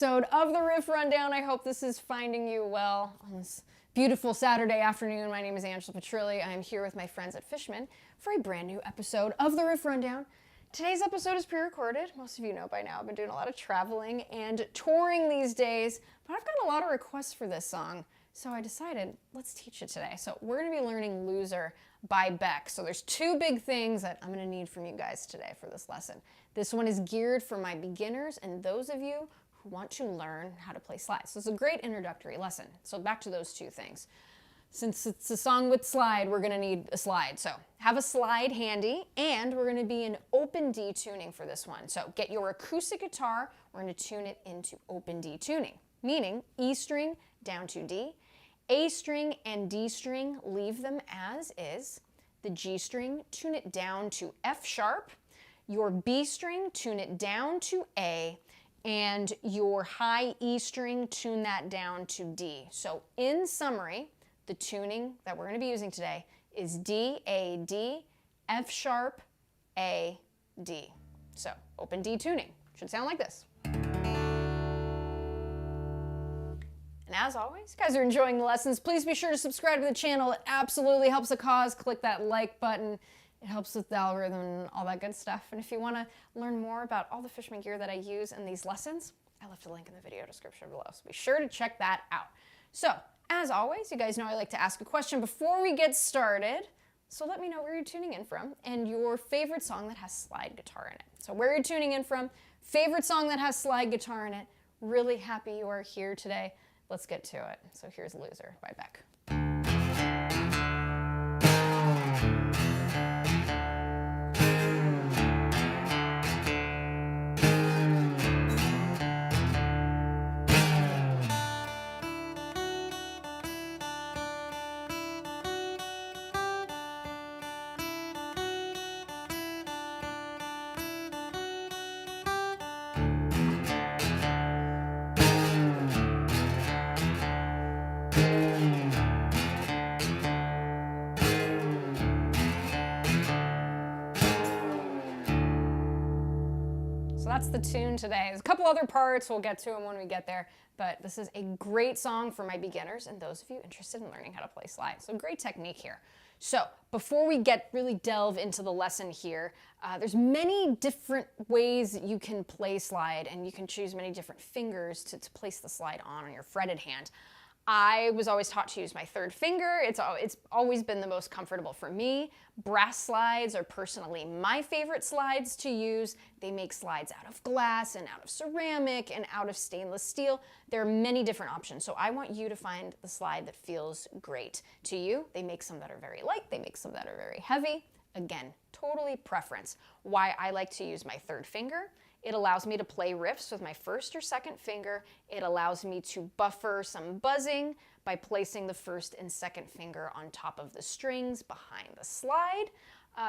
Episode of the Riff Rundown. I hope this is finding you well on this beautiful Saturday afternoon. My name is Angela Petrilli. I am here with my friends at Fishman for a brand new episode of the Riff Rundown. Today's episode is pre-recorded. Most of you know by now I've been doing a lot of traveling and touring these days, but I've got a lot of requests for this song, so I decided let's teach it today. So we're going to be learning Loser by Beck. So there's two big things that I'm going to need from you guys today for this lesson. This one is geared for my beginners and those of you who want to learn how to play slide. So it's a great introductory lesson. So back to those two things. Since it's a song with slide, we're gonna need a slide. So have a slide handy, and we're gonna be in open D tuning for this one. So get your acoustic guitar, we're gonna tune it into open D tuning, meaning E string down to D, A string and D string, leave them as is. The G string, tune it down to F sharp. Your B string, tune it down to A, and your high E string, tune that down to D. So in summary, the tuning that we're going to be using today is D, A, D, F sharp, A, D. So open D tuning should sound like this. And as always, you guys are enjoying the lessons, please be sure to subscribe to the channel. It absolutely helps the cause. Click that like button. It helps with the algorithm and all that good stuff. And if you want to learn more about all the Fishman gear that I use in these lessons, I left a link in the video description below, so be sure to check that out. So, as always, you guys know I like to ask a question before we get started. So let me know where you're tuning in from and your favorite song that has slide guitar in it. So where you're tuning in from, favorite song that has slide guitar in it. Really happy you are here today. Let's get to it. So here's Loser by Beck. That's the tune today. There's a couple other parts, we'll get to them when we get there, but this is a great song for my beginners and those of you interested in learning how to play slide. So great technique here. So before we really delve into the lesson here, there's many different ways you can play slide, and you can choose many different fingers to place the slide on your fretted hand. I was always taught to use my third finger. It's always been the most comfortable for me. Brass slides are personally my favorite slides to use. They make slides out of glass and out of ceramic and out of stainless steel. There are many different options, so I want you to find the slide that feels great to you. They make some that are very light, they make some that are very heavy. Again, totally preference. Why I like to use my third finger: it allows me to play riffs with my first or second finger. It allows me to buffer some buzzing by placing the first and second finger on top of the strings behind the slide.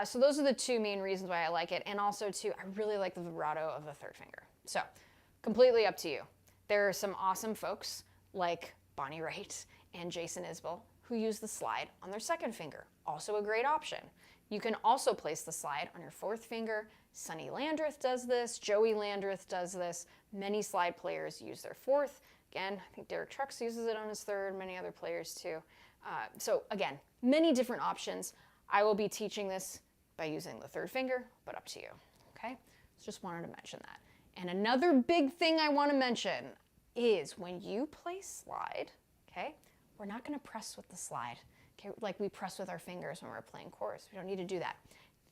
So those are the two main reasons why I like it. And also too, I really like the vibrato of the third finger. So completely up to you. There are some awesome folks like Bonnie Raitt and Jason Isbell who use the slide on their second finger. Also a great option. You can also place the slide on your fourth finger. Sonny Landreth does this, Joey Landreth does this. Many slide players use their fourth. Again, I think Derek Trucks uses it on his third, many other players too. So again, many different options. I will be teaching this by using the third finger, but up to you, okay? Just wanted to mention that. And another big thing I want to mention is when you play slide, okay, we're not going to press with the slide. Okay, like we press with our fingers when we're playing chorus. We don't need to do that.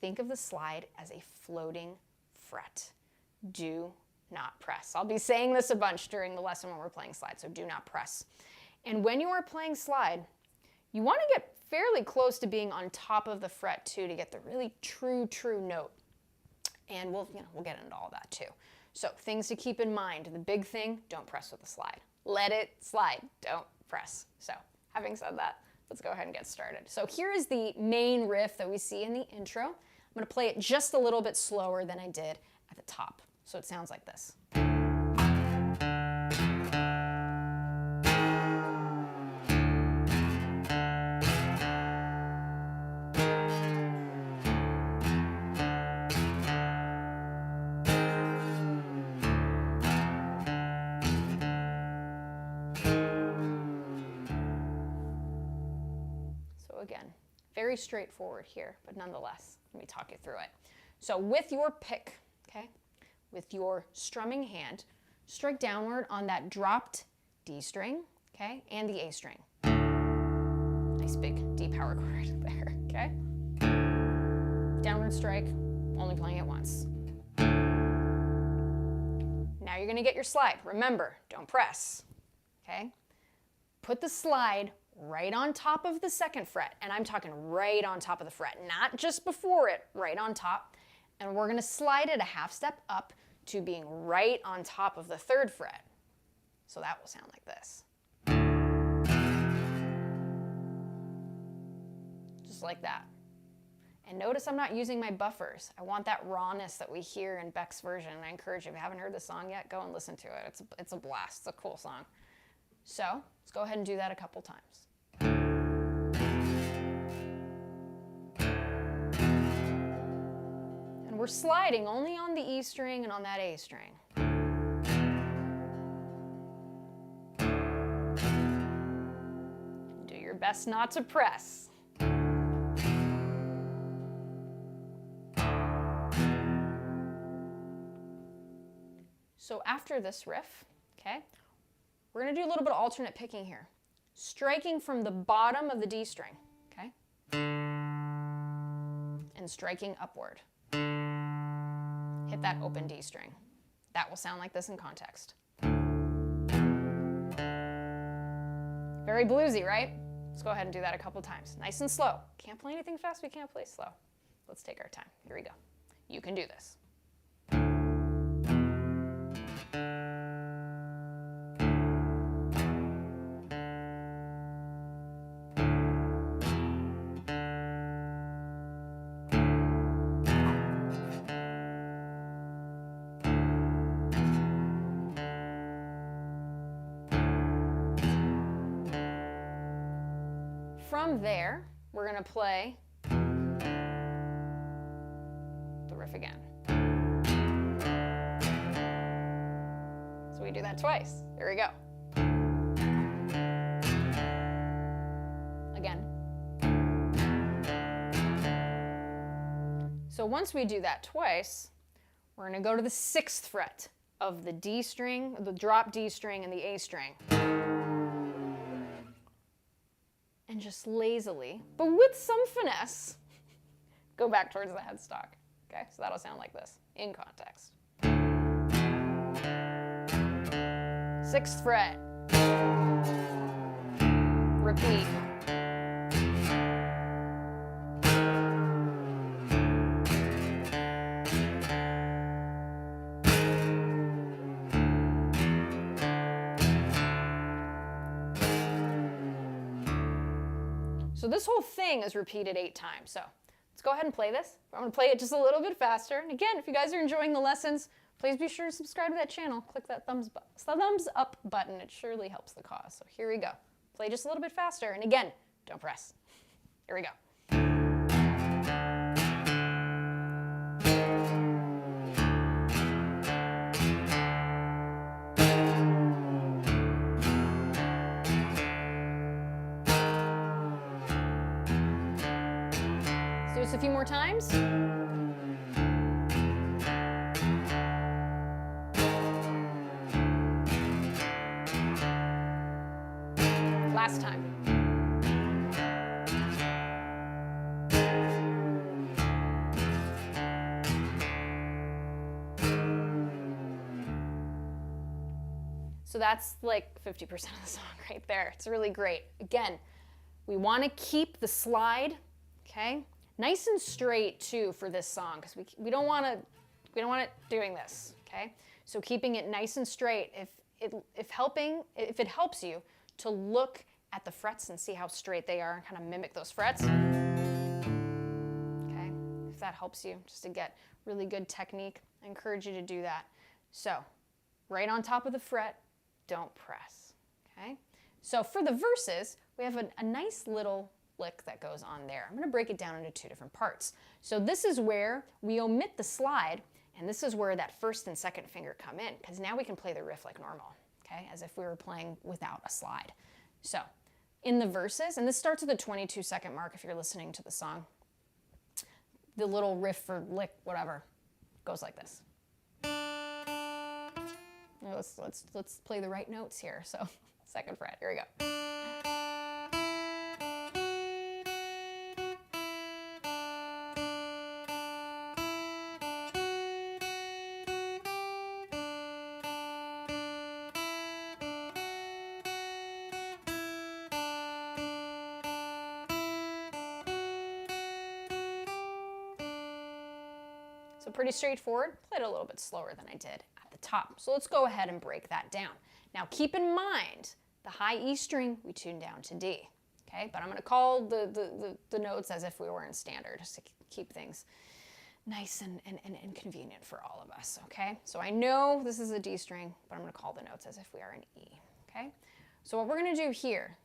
Think of the slide as a floating fret. Do not press. I'll be saying this a bunch during the lesson when we're playing slide, so do not press. And when you are playing slide, you want to get fairly close to being on top of the fret too to get the really true note. And we'll get into all that too. So things to keep in mind. The big thing, don't press with the slide. Let it slide. Don't press. So having said that, let's go ahead and get started. So here is the main riff that we see in the intro. I'm going to play it just a little bit slower than I did at the top. So it sounds like this. Very straightforward here, but nonetheless, let me talk you through it. So with your pick, okay, with your strumming hand, strike downward on that dropped D string, okay, and the A string. Nice big D power chord there, okay? Downward strike, only playing it once. Now you're gonna get your slide. Remember, don't press, okay? Put the slide right on top of the second fret, and I'm talking right on top of the fret, not just before it, right on top. And we're gonna slide it a half step up to being right on top of the third fret. So that will sound like this. Just like that. And notice I'm not using my buffers. I want that rawness that we hear in Beck's version. And I encourage you, if you haven't heard the song yet, go and listen to it. It's a blast. It's a cool song. So let's go ahead and do that a couple times. And we're sliding only on the E string and on that A string. Do your best not to press. So after this riff, okay, we're gonna do a little bit of alternate picking here. Striking from the bottom of the D string, okay? And striking upward. Hit that open D string. That will sound like this in context. Very bluesy, right? Let's go ahead and do that a couple times. Nice and slow. Can't play anything fast, we can't play slow. Let's take our time. Here we go. You can do this. From there, we're going to play the riff again. So we do that twice. Here we go. Again. So once we do that twice, we're going to go to the 6th fret of the D string, the drop D string and the A string. And just lazily, but with some finesse, go back towards the headstock. Okay, so that'll sound like this in context. 6th fret. Repeat. So this whole thing is repeated 8 times. So let's go ahead and play this. I'm going to play it just a little bit faster. And again, if you guys are enjoying the lessons, please be sure to subscribe to that channel. Click that thumbs up button. It surely helps the cause. So here we go. Play just a little bit faster. And again, don't press. Here we go. Do this a few more times. Last time. So that's like 50% of the song right there. It's really great. Again, we want to keep the slide, okay, nice and straight too for this song, because we don't want it doing this, okay? So keeping it nice and straight. If it helps you to look at the frets and see how straight they are and kind of mimic those frets. Okay, if that helps you just to get really good technique, I encourage you to do that. So right on top of the fret, don't press, okay? So for the verses, we have a nice little lick that goes on there. I'm gonna break it down into 2 different parts. So this is where we omit the slide, and this is where that 1st and 2nd finger come in, because now we can play the riff like normal, okay, as if we were playing without a slide. So in the verses, and this starts at the 22-second mark if you're listening to the song. The little riff or lick, whatever, goes like this. Now let's play the right notes here. So 2nd fret, here we go. So pretty straightforward. Played a little bit slower than I did at the top. So let's go ahead and break that down. Now keep in mind, the high E string we tune down to D. Okay, but I'm going to call the notes as if we were in standard, just to keep things nice and convenient for all of us. Okay, so I know this is a D string, but I'm going to call the notes as if we are in E. Okay, so what we're going to do here,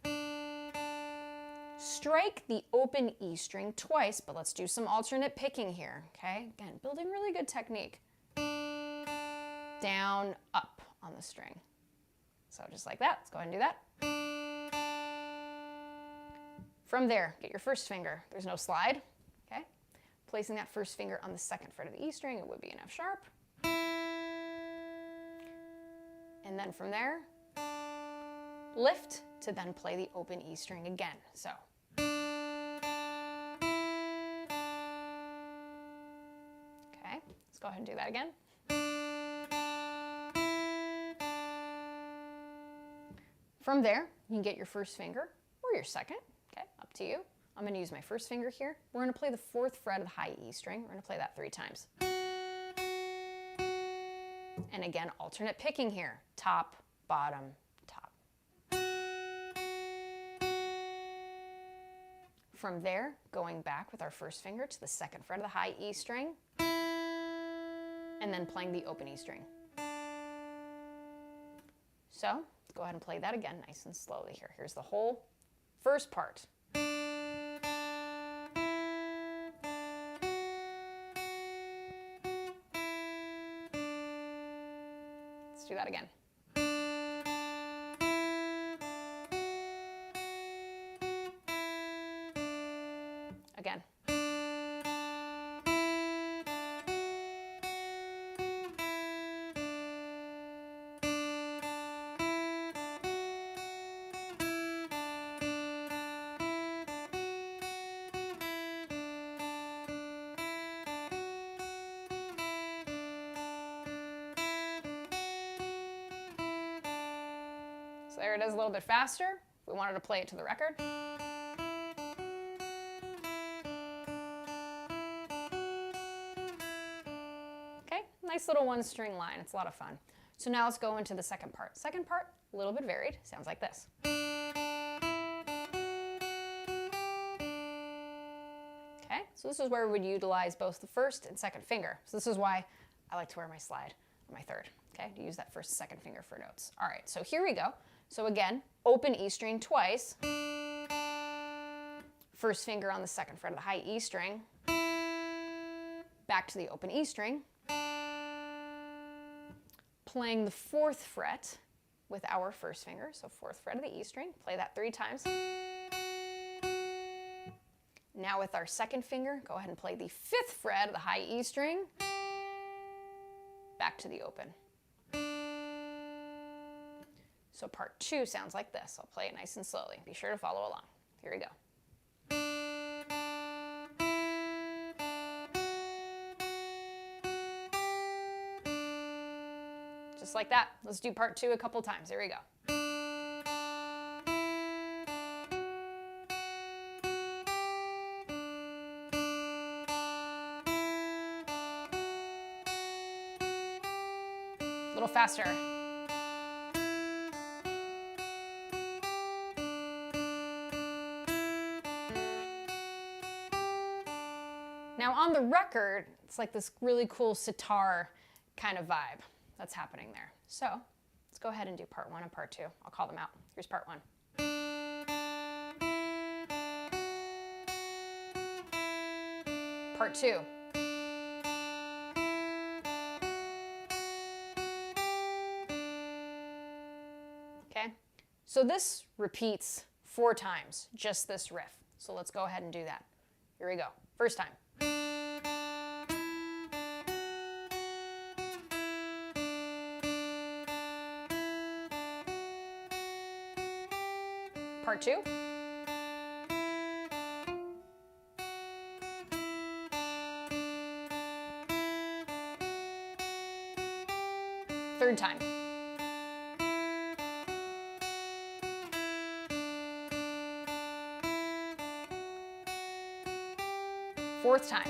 strike the open E string twice, but let's do some alternate picking here, okay? Again, building really good technique. Down, up on the string. So just like that, let's go ahead and do that. From there, get your 1st finger. There's no slide, okay? Placing that 1st finger on the 2nd fret of the E string, it would be an F sharp. And then from there, lift to then play the open E string again. So. Okay, let's go ahead and do that again. From there, you can get your 1st finger or your 2nd, okay, up to you. I'm going to use my 1st finger here. We're going to play the 4th fret of the high E string. We're going to play that 3 times. And again, alternate picking here. Top, bottom, top. From there, going back with our 1st finger to the 2nd fret of the high E string, and then playing the open E string. So, let's go ahead and play that again nice and slowly here. Here's the whole 1st part. Let's do that again. Again. So there it is a little bit faster. We wanted to play it to the record. Okay, nice little 1-string line. It's a lot of fun. So now let's go into the 2nd part. 2nd part, a little bit varied. Sounds like this. Okay, so this is where we would utilize both the 1st and 2nd finger. So this is why I like to wear my slide on my 3rd, okay, to use that 1st, 2nd finger for notes. All right, so here we go. So again, open E string twice. 1st finger on the 2nd fret of the high E string. Back to the open E string. Playing the 4th fret with our 1st finger, so 4th fret of the E string. Play that 3 times. Now with our 2nd finger, go ahead and play the 5th fret of the high E string. Back to the open. So part 2 sounds like this. I'll play it nice and slowly. Be sure to follow along. Here we go. Just like that. Let's do part 2 a couple times. Here we go. A little faster. Now on the record, it's like this really cool sitar kind of vibe that's happening there. So let's go ahead and do part 1 and part 2. I'll call them out. Here's part 1. Part 2. Okay, so this repeats 4 times, just this riff. So let's go ahead and do that. Here we go. First time. Part 2. Third time. Fourth time.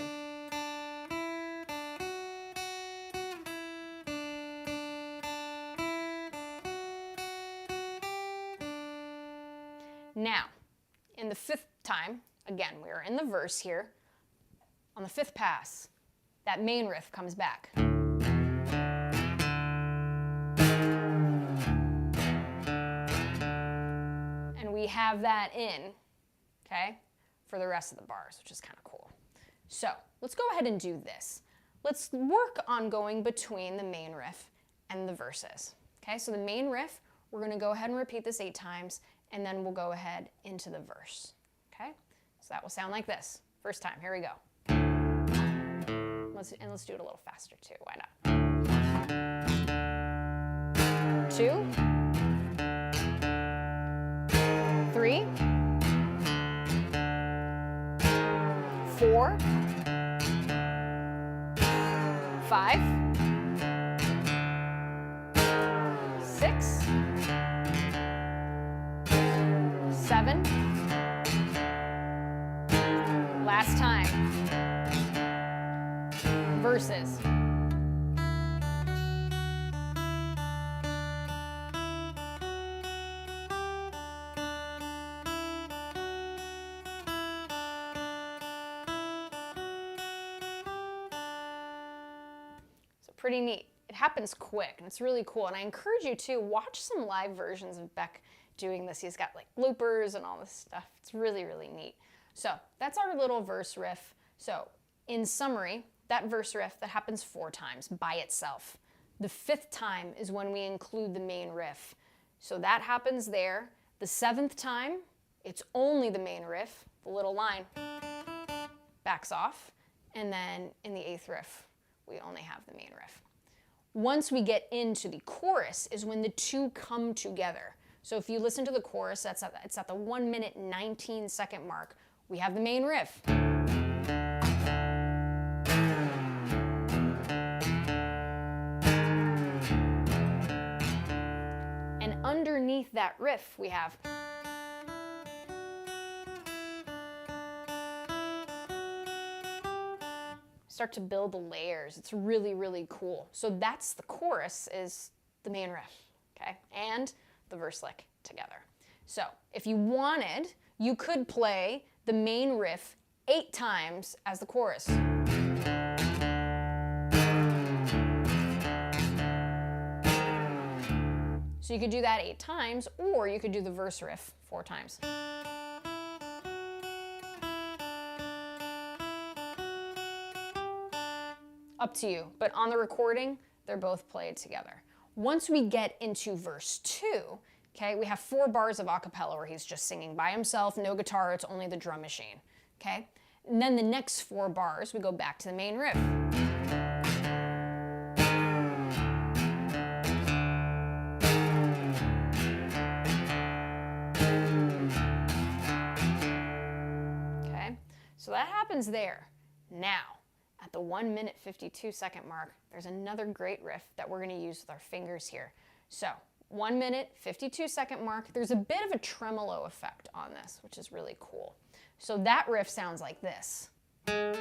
Now, in the 5th time, again, we are in the verse here. On the 5th pass, that main riff comes back. And we have that in, okay, for the rest of the bars, which is kind of cool. So let's go ahead and do this. Let's work on going between the main riff and the verses. Okay, so the main riff, we're going to go ahead and repeat this 8 times, and then we'll go ahead into the verse. Okay, so that will sound like this. First time, here we go. Let's do it a little faster too, why not? 2, 3, 4, 5, 6, 7, last time, verses. Pretty neat. It happens quick and it's really cool. And I encourage you to watch some live versions of Beck doing this. He's got like bloopers and all this stuff. It's really, really neat. So that's our little verse riff. So in summary, that verse riff, that happens 4 times by itself. The 5th time is when we include the main riff. So that happens there. The 7th time, it's only the main riff. The little line backs off. And then in the 8th riff, we only have the main riff. Once we get into the chorus is when the 2 come together. So if you listen to the chorus, it's at the 1 minute 19 second mark. We have the main riff. And underneath that riff, we have start to build the layers. It's really, really cool. So that's the chorus, is the main riff, okay? And the verse lick together. So if you wanted, you could play the main riff 8 times as the chorus. So you could do that 8 times, or you could do the verse riff 4 times. Up to you, but on the recording, they're both played together. Once we get into verse 2, okay, we have 4 bars of a cappella where he's just singing by himself, no guitar, it's only the drum machine, okay? And then the next 4 bars, we go back to the main riff. Okay, so that happens there. Now, at the 1 minute 52 second mark, there's another great riff that we're going to use with our fingers here. So 1 minute 52 second mark, there's a bit of a tremolo effect on this, which is really cool. So that riff sounds like this. Kind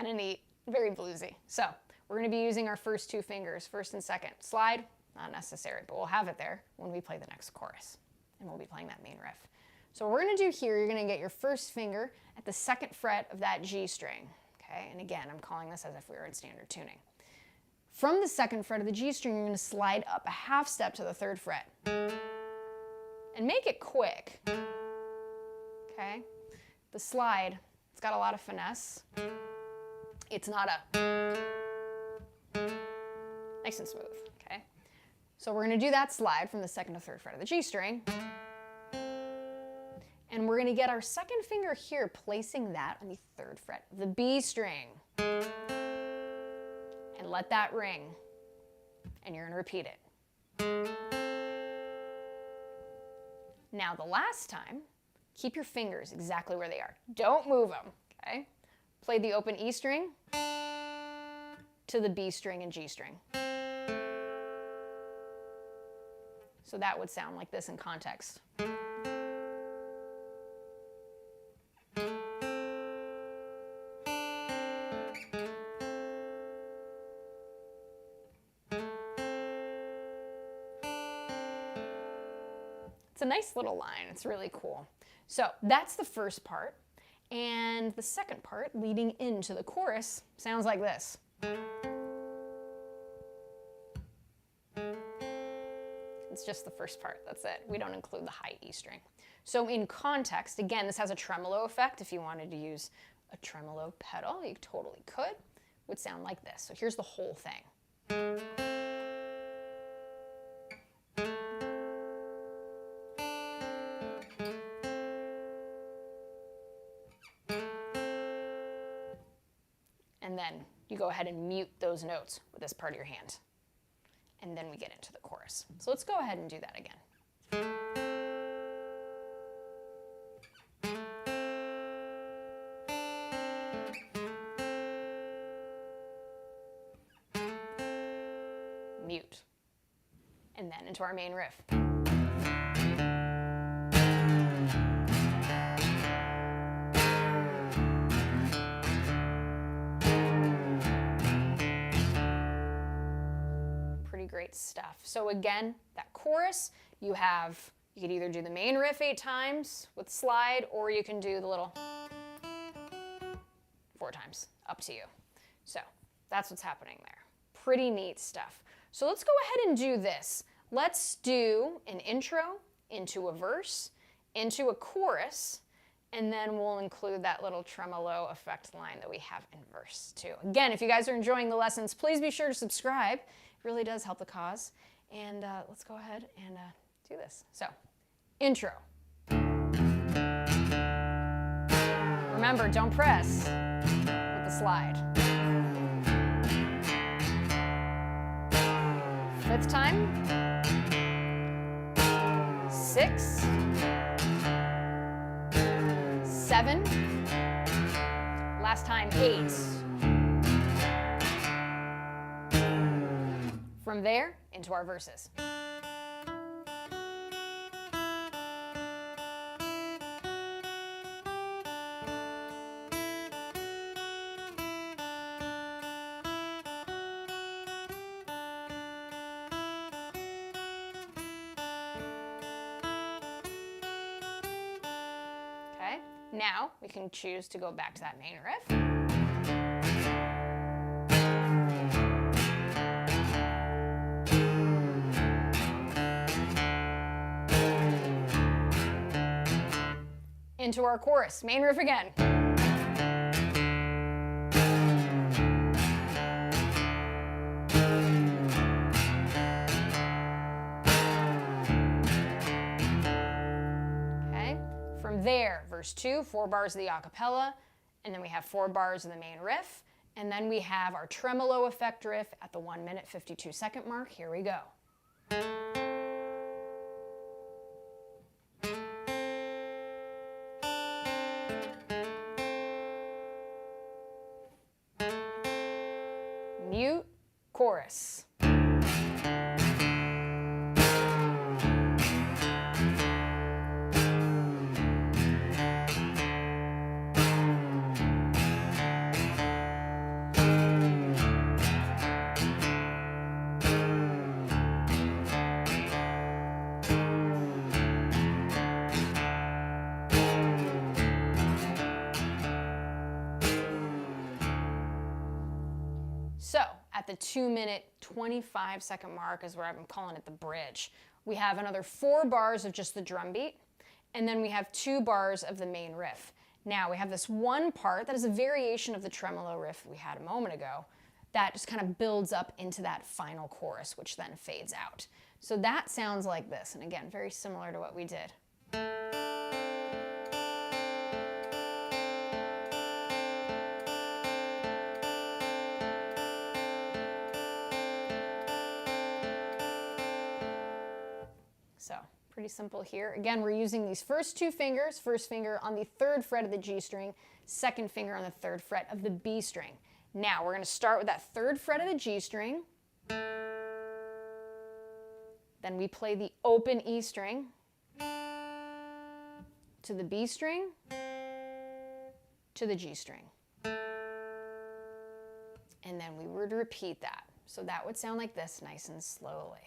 of neat, very bluesy. So we're going to be using our first 2 fingers, first and second. Slide, not necessary, but we'll have it there when we play the next chorus. And we'll be playing that main riff. So what we're going to do here, you're going to get your first finger at the 2nd fret of that G string. Okay, and again, I'm calling this as if we were in standard tuning. From the 2nd fret of the G string, you're going to slide up a half step to the 3rd fret. And make it quick. Okay, the slide, it's got a lot of finesse. It's not a nice and smooth, okay? So we're gonna do that slide from the 2nd to 3rd fret of the G string. And we're gonna get our 2nd finger here, placing that on the 3rd fret of the B string. And let that ring. And you're gonna repeat it. Now the last time, keep your fingers exactly where they are. Don't move them, okay? Play the open E string to the B string and G string. So that would sound like this in context. It's a nice little line. It's really cool. So that's the first part. And the second part, leading into the chorus, sounds like this. It's just the first part, that's it. We don't include the high E string. So in context, again, this has a tremolo effect. If you wanted to use a tremolo pedal, you totally could. It would sound like this. So here's the whole thing. And then you go ahead and mute those notes with this part of your hand. And then we get into the chorus. So let's go ahead and do that again. Mute. And then into our main riff. Great stuff. So again, that chorus, you could either do the main riff 8 times with slide, or you can do the little 4 times, up to you. So that's what's happening there. Pretty neat stuff. So let's go ahead and do this. Let's do an intro into a verse, into a chorus, and then we'll include that little tremolo effect line that we have in verse 2. Again, if you guys are enjoying the lessons, please be sure to subscribe. It really does help the cause. And let's go ahead and do this. So, intro. Remember, don't press with the slide. 5th time. 6. 7. Last time, 8. From there, into our verses. Okay, now we can choose to go back to that main riff. Into our chorus, main riff again. Okay, from there, verse 2, 4 bars of the a cappella, and then we have 4 bars of the main riff, and then we have our tremolo effect riff at the 1 minute 52 second mark. Here we go. Mute, chorus. So at the 2 minute 25 second mark is where I'm calling it the bridge. We have another 4 bars of just the drum beat, and then we have 2 bars of the main riff. Now we have this one part that is a variation of the tremolo riff we had a moment ago that just kind of builds up into that final chorus, which then fades out. So that sounds like this, and again, very similar to what we did. So pretty simple here. Again, we're using these first two fingers, first finger on the 3rd fret of the G string, second finger on the 3rd fret of the B string. Now we're going to start with that 3rd fret of the G string. Then we play the open E string to the B string to the G string. And then we would repeat that. So that would sound like this, nice and slowly.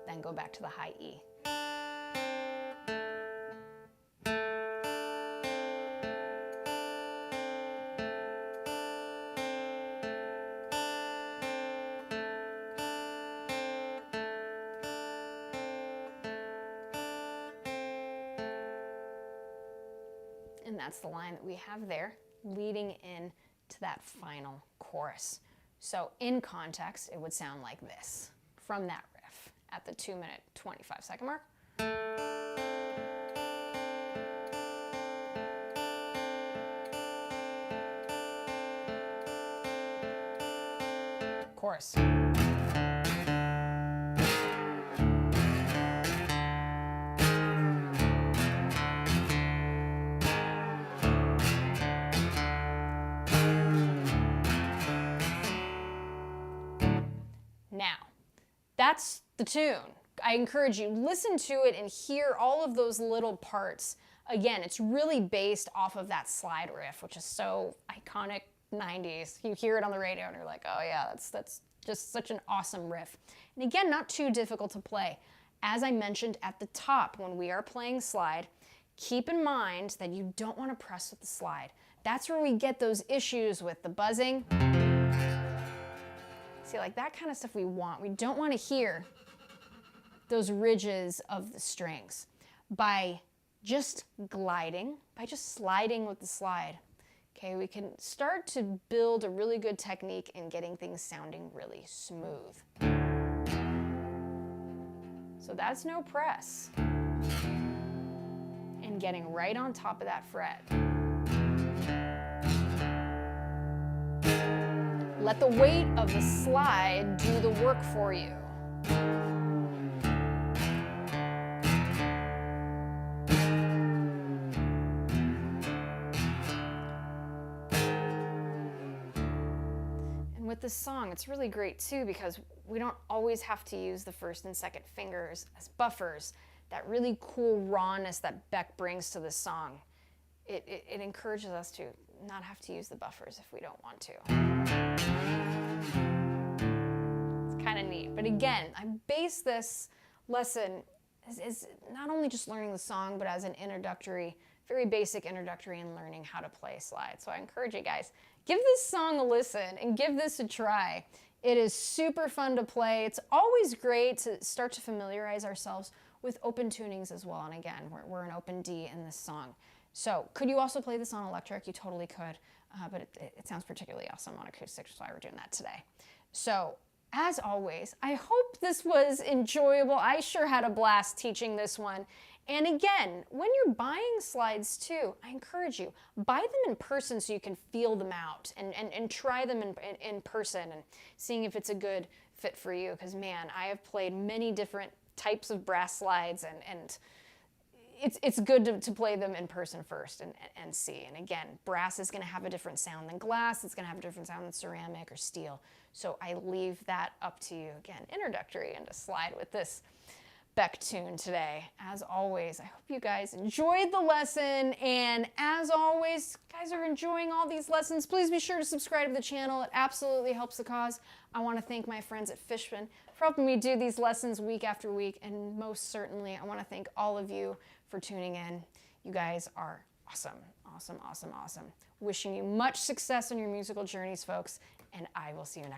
Then go back to the high E. And that's the line that we have there, leading in to that final chorus. So in context, it would sound like this from that riff at the 2-minute, 25-second mark. Chorus. Now, that's the tune. I encourage you, listen to it and hear all of those little parts. Again, it's really based off of that slide riff, which is so iconic 90s. You hear it on the radio and you're like, oh yeah, that's just such an awesome riff. And again, not too difficult to play. As I mentioned at the top, when we are playing slide, keep in mind that you don't want to press with the slide. That's where we get those issues with the buzzing. See, like that kind of stuff we want. We don't want to hear those ridges of the strings. By just gliding, by just sliding with the slide, okay, we can start to build a really good technique in getting things sounding really smooth. So that's no press. And getting right on top of that fret. Let the weight of the slide do the work for you. And with this song, it's really great too because we don't always have to use the 1st and 2nd fingers as buffers. That really cool rawness that Beck brings to the song, it encourages us to not have to use the buffers if we don't want to. It's kind of neat. But again, I base this lesson as not only just learning the song, but as an introductory, very basic introductory in learning how to play slide. So I encourage you guys, give this song a listen and give this a try. It is super fun to play. It's always great to start to familiarize ourselves with open tunings as well. And again, we're an open D in this song. So could you also play this on electric? You totally could, but it sounds particularly awesome on acoustic, so why we're doing that today. So as always, I hope this was enjoyable. I sure had a blast teaching this one. And again, when you're buying slides too, I encourage you, buy them in person so you can feel them out and try them in person and seeing if it's a good fit for you. Because man, I have played many different types of brass slides and it's good to play them in person first and see. And again, brass is going to have a different sound than glass. It's going to have a different sound than ceramic or steel. So I leave that up to you. Again, introductory into slide with this Beck tune today. As always, I hope you guys enjoyed the lesson. And as always, guys are enjoying all these lessons. Please be sure to subscribe to the channel. It absolutely helps the cause. I want to thank my friends at Fishman for helping me do these lessons week after week. And most certainly, I want to thank all of you for tuning in. You guys are awesome, awesome, awesome, awesome. Wishing you much success on your musical journeys, folks, and I will see you next time.